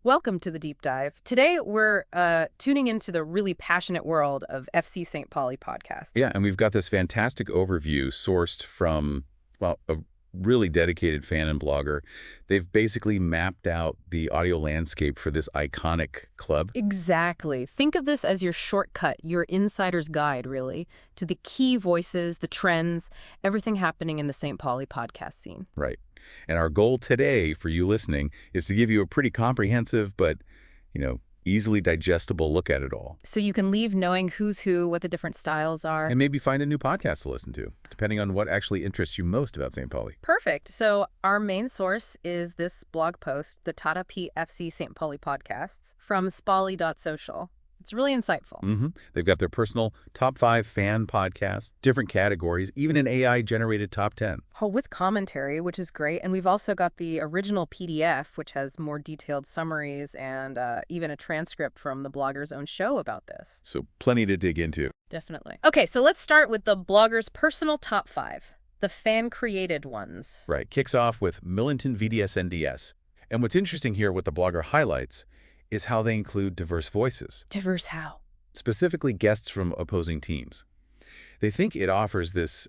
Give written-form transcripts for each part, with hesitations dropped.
Welcome to the deep dive. Today, we're tuning into the really passionate world of FC St. Pauli podcast. Yeah, and we've got this fantastic overview sourced from, well, a really dedicated fan and blogger. They've basically mapped out the audio landscape for this iconic club. Exactly. Think of this as your shortcut, your insider's guide, really, to the key voices, the trends, everything happening in the St. Pauli podcast scene. Right. And our goal today for you listening is to give you a pretty comprehensive but, easily digestible look at it all. So you can leave knowing who's who, what the different styles are. And maybe find a new podcast to listen to, depending on what actually interests you most about St. Pauli. Perfect. So our main source is this blog post, the Tata P FC St. Pauli podcasts from spali.social. It's really insightful. They've got their personal top 5 fan podcasts, different categories, even an AI-generated top 10. Oh, with commentary, which is great. And we've also got the original PDF, which has more detailed summaries and even a transcript from the blogger's own show about this. So plenty to dig into. Definitely. Okay, so let's start with the blogger's personal top 5, the fan-created ones. Right. Kicks off with Millernton VDS-NDS. And what's interesting here, what the blogger highlights, is how they include diverse voices. Diverse how? Specifically guests from opposing teams. They think it offers this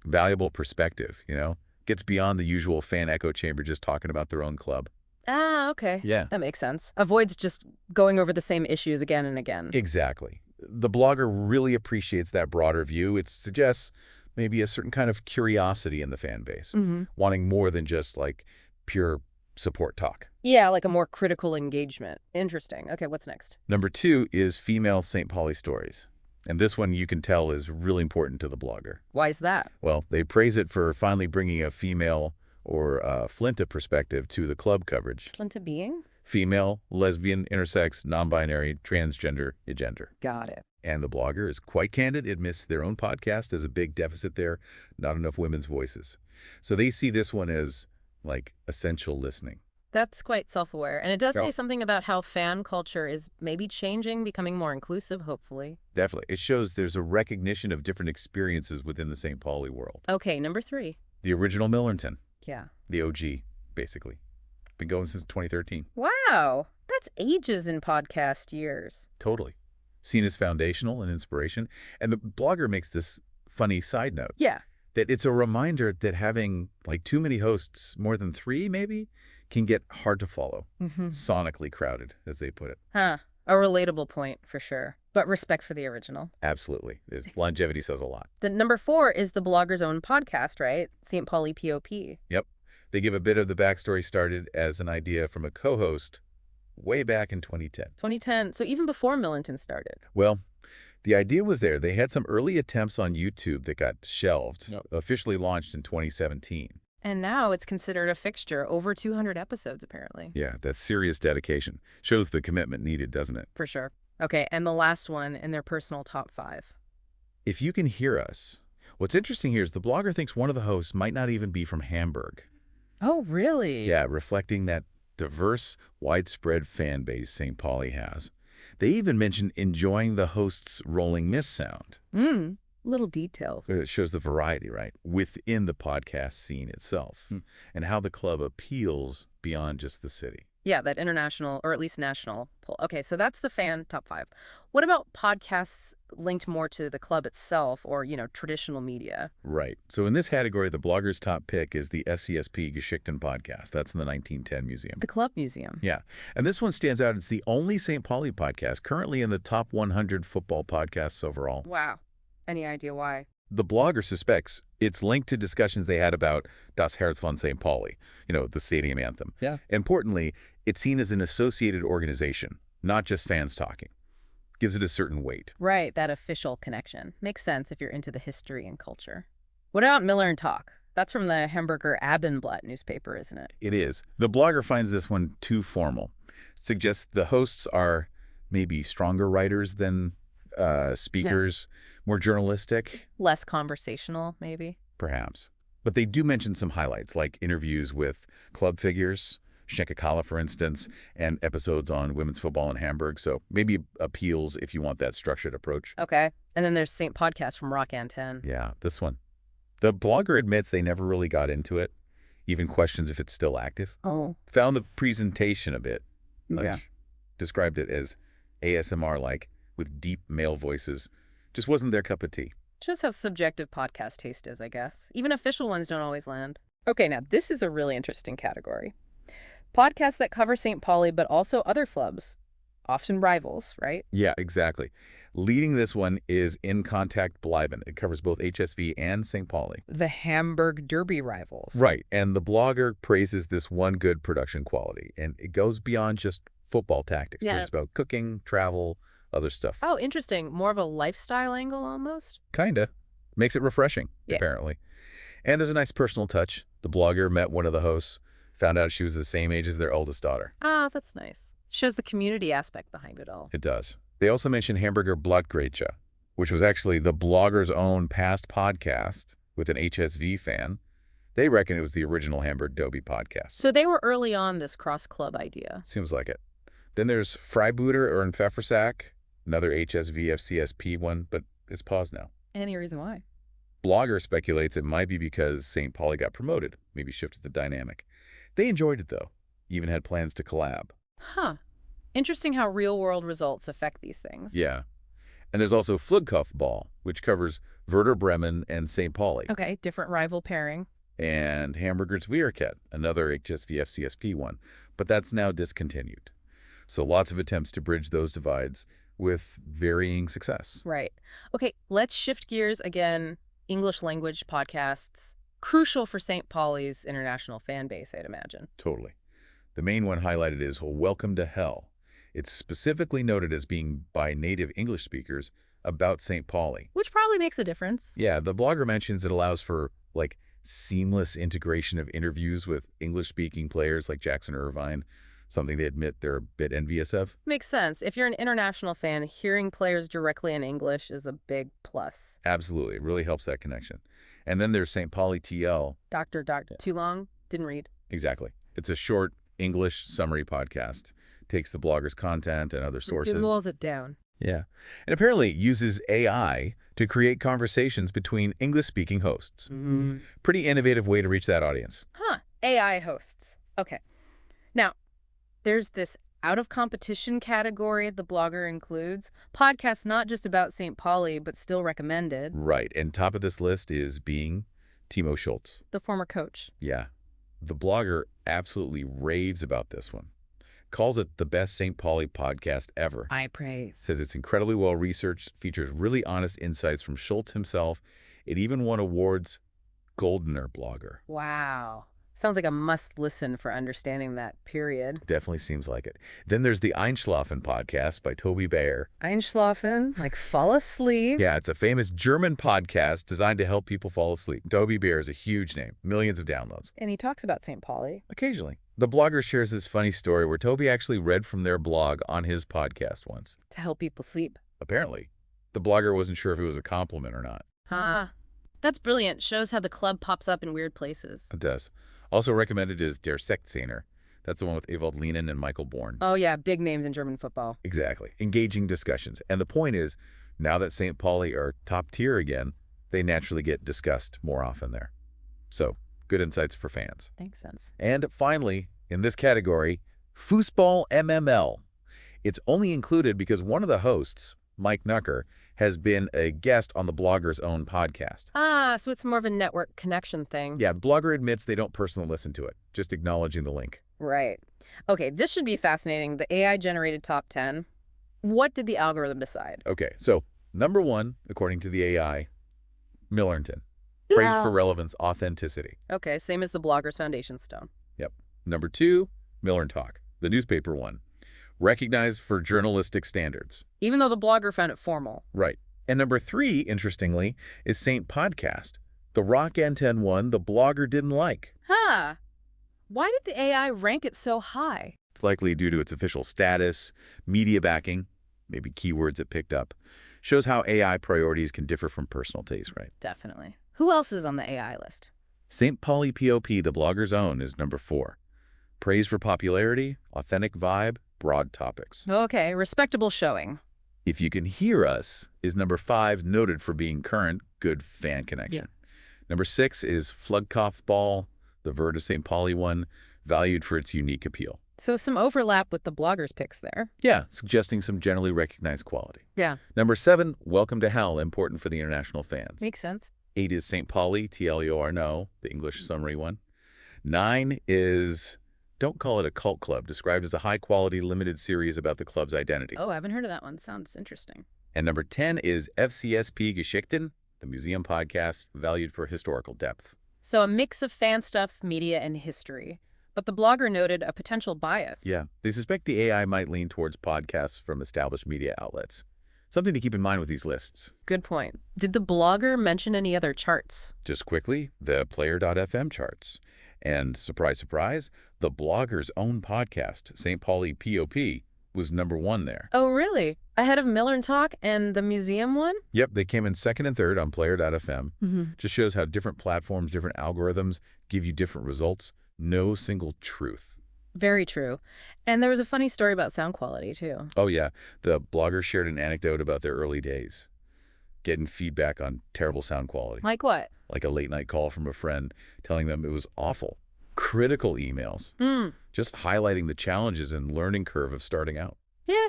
valuable perspective, gets beyond the usual fan echo chamber just talking about their own club. Ah, okay. Yeah. That makes sense. Avoids just going over the same issues again and again. Exactly. The blogger really appreciates that broader view. It suggests maybe a certain kind of curiosity in the fan base, wanting more than just like pure support talk. Yeah, like a more critical engagement. Interesting. Okay, what's next? Number 2 is female St. Pauli stories. And this one you can tell is really important to the blogger. Why is that? Well, they praise it for finally bringing a female or Flinta perspective to the club coverage. Flinta being? Female, lesbian, intersex, non-binary, transgender, agender. Got it. And the blogger is quite candid, admits their own podcast has a big deficit there, not enough women's voices. So they see this one as like essential listening. That's quite self-aware. And it does say Yeah. something about how fan culture is maybe changing, becoming more inclusive, hopefully. Definitely. It shows there's a recognition of different experiences within the St. Pauli world. Okay, number 3. The original Millernton, Yeah. the OG, basically. Been going since 2013. Wow. That's ages in podcast years. Totally. Seen as foundational and inspiration. And the blogger makes this funny side note. Yeah. That it's a reminder that having like too many hosts, more than 3 maybe, can get hard to follow. Sonically crowded, as they put it. Huh. A relatable point, for sure. But respect for the original. Absolutely. Longevity says a lot. The number 4 is the blogger's own podcast, right? St. Pauli POP. Yep. They give a bit of the backstory started as an idea from a co-host way back in 2010. 2010. So even before Millernton started. Well, the idea was there. They had some early attempts on YouTube that got shelved, officially launched in 2017. And now it's considered a fixture. Over 200 episodes, apparently. Yeah, that's serious dedication. Shows the commitment needed, doesn't it? For sure. Okay, and the last one in their personal top 5. If you can hear us, what's interesting here is the blogger thinks one of the hosts might not even be from Hamburg. Oh, really? Yeah, reflecting that diverse, widespread fan base St. Pauli has. They even mention enjoying the host's rolling miss sound. Little details. It shows the variety, right, within the podcast scene itself, and how the club appeals beyond just the city. Yeah, that international, or at least national pull. Okay, so that's the fan top 5. What about podcasts linked more to the club itself or, traditional media? Right. So in this category, the blogger's top pick is the SCSP Geschichten podcast. That's in the 1910 Museum. The Club Museum. Yeah. And this one stands out. It's the only St. Pauli podcast currently in the top 100 football podcasts overall. Wow. Any idea why? The blogger suspects it's linked to discussions they had about Das Herz von St. Pauli, the stadium anthem. Yeah. Importantly, it's seen as an associated organization, not just fans talking. Gives it a certain weight. Right, that official connection. Makes sense if you're into the history and culture. What about Miller and Talk? That's from the Hamburger Abendblatt newspaper, isn't it? It is. The blogger finds this one too formal. Suggests the hosts are maybe stronger writers than speakers, more journalistic. Less conversational, maybe. Perhaps. But they do mention some highlights, like interviews with club figures, Schenkekala, for instance, and episodes on women's football in Hamburg. So maybe appeals if you want that structured approach. Okay. And then there's St. Podcast from Rock Antenn. Yeah, this one. The blogger admits they never really got into it. Even questions if it's still active. Oh, Found the presentation a bit yeah. much. Described it as ASMR-like, with deep male voices. Just wasn't their cup of tea. Shows how subjective podcast taste is, I guess. Even official ones don't always land. Okay, now this is a really interesting category. Podcasts that cover St. Pauli, but also other clubs. Often rivals, right? Yeah, exactly. Leading this one is In Contact Bleiben. It covers both HSV and St. Pauli. The Hamburg Derby rivals. Right, and the blogger praises this one good production quality, and it goes beyond just football tactics. Yeah. It's about cooking, travel, other stuff. Oh, interesting. More of a lifestyle angle almost? Kinda. Makes it refreshing, Yeah. apparently. And there's a nice personal touch. The blogger met one of the hosts, found out she was the same age as their oldest daughter. Ah, that's nice. Shows the community aspect behind it all. It does. They also mention Hamburger Blattgrätsche, which was actually the blogger's own past podcast with an HSV fan. They reckon it was the original Hamburg Derby podcast. So they were early on this cross-club idea. Seems like it. Then there's Freibuder or in Pfeffersack, another HSV FCSP one, but it's paused now. Any reason why? Blogger speculates it might be because St. Pauli got promoted, maybe shifted the dynamic. They enjoyed it, though. Even had plans to collab. Huh. Interesting how real-world results affect these things. Yeah. And there's also Flugkopfball, which covers Werder Bremen and St. Pauli. Okay, different rival pairing. And Hamburger's Weerket, another HSV FCSP one. But that's now discontinued. So lots of attempts to bridge those divides with varying success. Right. Okay, let's shift gears again. English language podcasts. Crucial for St. Pauli's international fan base, I'd imagine. Totally. The main one highlighted is Welcome to Hell. It's specifically noted as being by native English speakers about St. Pauli. Which probably makes a difference. Yeah, the blogger mentions it allows for, like, seamless integration of interviews with English-speaking players like Jackson Irvine, something they admit they're a bit envious of. Makes sense. If you're an international fan, hearing players directly in English is a big plus. Absolutely. It really helps that connection. And then there's St. Pauli TL. Doctor. Too long? Didn't read. Exactly. It's a short English summary podcast. Takes the blogger's content and other sources. It boils it down. Yeah. And apparently uses AI to create conversations between English-speaking hosts. Pretty innovative way to reach that audience. Huh. AI hosts. Okay. Now, there's this out-of-competition category the blogger includes. Podcasts not just about St. Pauli, but still recommended. Right. And top of this list is being Timo Schultz. The former coach. Yeah. The blogger absolutely raves about this one. Calls it the best St. Pauli podcast ever. I praise. Says it's incredibly well-researched, features really honest insights from Schultz himself. It even won awards Goldener Blogger. Wow. Sounds like a must-listen for understanding that period. Definitely seems like it. Then there's the Einschlafen podcast by Toby Bayer. Einschlafen, like fall asleep. Yeah, it's a famous German podcast designed to help people fall asleep. Toby Bayer is a huge name, millions of downloads. And he talks about St. Pauli. Occasionally. The blogger shares this funny story where Toby actually read from their blog on his podcast once. To help people sleep. Apparently. The blogger wasn't sure if it was a compliment or not. Huh. That's brilliant. Shows how the club pops up in weird places. It does. Also recommended is Der Sektzehner. That's the one with Ewald Lienen and Michael Born. Oh, yeah. Big names in German football. Exactly. Engaging discussions. And the point is, now that St. Pauli are top tier again, they naturally get discussed more often there. So, good insights for fans. Makes sense. And finally, in this category, Fußball MML. It's only included because one of the hosts, Mike Nucker, has been a guest on the blogger's own podcast. Ah, so it's more of a network connection thing. Yeah, the blogger admits they don't personally listen to it, just acknowledging the link. Right. Okay, this should be fascinating. The AI-generated top 10. What did the algorithm decide? Okay, so number one, according to the AI, Millernton. Praise for relevance, authenticity. Okay, same as the blogger's foundation stone. Yep. Number two, Millern Talk, the newspaper one. Recognized for journalistic standards. Even though the blogger found it formal. Right. And number three, interestingly, is St. Podcast. The Rock Antenna one the blogger didn't like. Huh. Why did the AI rank it so high? It's likely due to its official status, media backing, maybe keywords it picked up. Shows how AI priorities can differ from personal taste, right? Definitely. Who else is on the AI list? St. Pauli POP, the blogger's own, is number 4. Praise for popularity, authentic vibe, broad topics. Okay, respectable showing. If You Can Hear Us is number 5, noted for being current, good fan connection. Number 6 is Flugkopfball, The Verd of St. Pauli one, valued for its unique appeal. So some overlap with the bloggers' picks there. Yeah, suggesting some generally recognized quality. Yeah. Number 7, Welcome to Hell, important for the international fans. Makes sense. 8 is St. Pauli, TLUR, no, the English summary one. 9 is Don't Call It a Cult Club, described as a high-quality limited series about the club's identity. Oh, I haven't heard of that one. Sounds interesting. And number 10 is FCSP Geschichten, the museum podcast, valued for historical depth. So a mix of fan stuff, media, and history. But the blogger noted a potential bias. Yeah, they suspect the AI might lean towards podcasts from established media outlets. Something to keep in mind with these lists. Good point. Did the blogger mention any other charts? Just quickly, the Player.fm charts. And surprise, surprise, the blogger's own podcast, St. Pauli POP, was number 1 there. Oh, really? Ahead of Millernton Talk and the museum one? Yep, they came in 2nd and 3rd on Player.fm. Mm-hmm. Just shows how different platforms, different algorithms give you different results. No single truth. Very true. And there was a funny story about sound quality, too. Oh, yeah. The blogger shared an anecdote about their early days, getting feedback on terrible sound quality. Like what? Like a late-night call from a friend telling them it was awful. Critical emails. Just highlighting the challenges and learning curve of starting out. Yeah.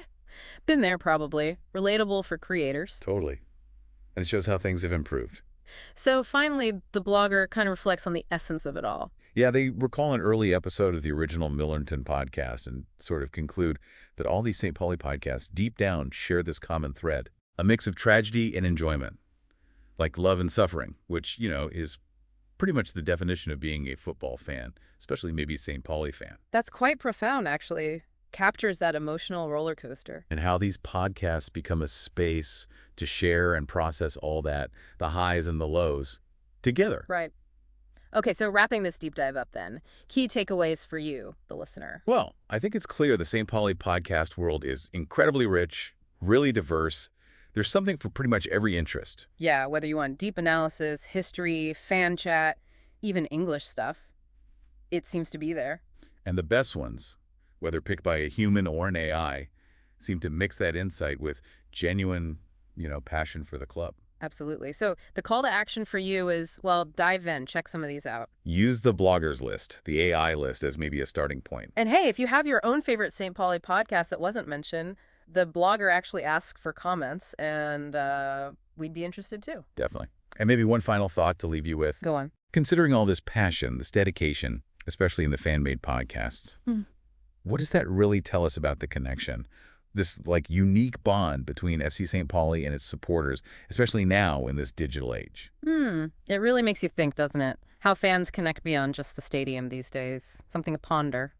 Been there, probably. Relatable for creators. Totally. And it shows how things have improved. So finally, the blogger kind of reflects on the essence of it all. Yeah, they recall an early episode of the original Millernton podcast and sort of conclude that all these St. Pauli podcasts deep down share this common thread, a mix of tragedy and enjoyment, like love and suffering, which, is pretty much the definition of being a football fan, especially maybe a St. Pauli fan. That's quite profound, actually. Captures that emotional roller coaster. And how these podcasts become a space to share and process all that, the highs and the lows, together. Right. Okay, so wrapping this deep dive up then, key takeaways for you, the listener. Well, I think it's clear the St. Pauli podcast world is incredibly rich, really diverse. There's something for pretty much every interest. Yeah, whether you want deep analysis, history, fan chat, even English stuff, it seems to be there. And the best ones, whether picked by a human or an AI, seem to mix that insight with genuine, passion for the club. Absolutely. So the call to action for you is, well, dive in, check some of these out. Use the bloggers list, the AI list, as maybe a starting point. And hey, if you have your own favorite St. Pauli podcast that wasn't mentioned, the blogger actually asks for comments, and we'd be interested too. Definitely. And maybe one final thought to leave you with. Go on. Considering all this passion, this dedication, especially in the fan-made podcasts, what does that really tell us about the connection? This unique bond between FC St. Pauli and its supporters, especially now in this digital age. It really makes you think, doesn't it? How fans connect beyond just the stadium these days. Something to ponder.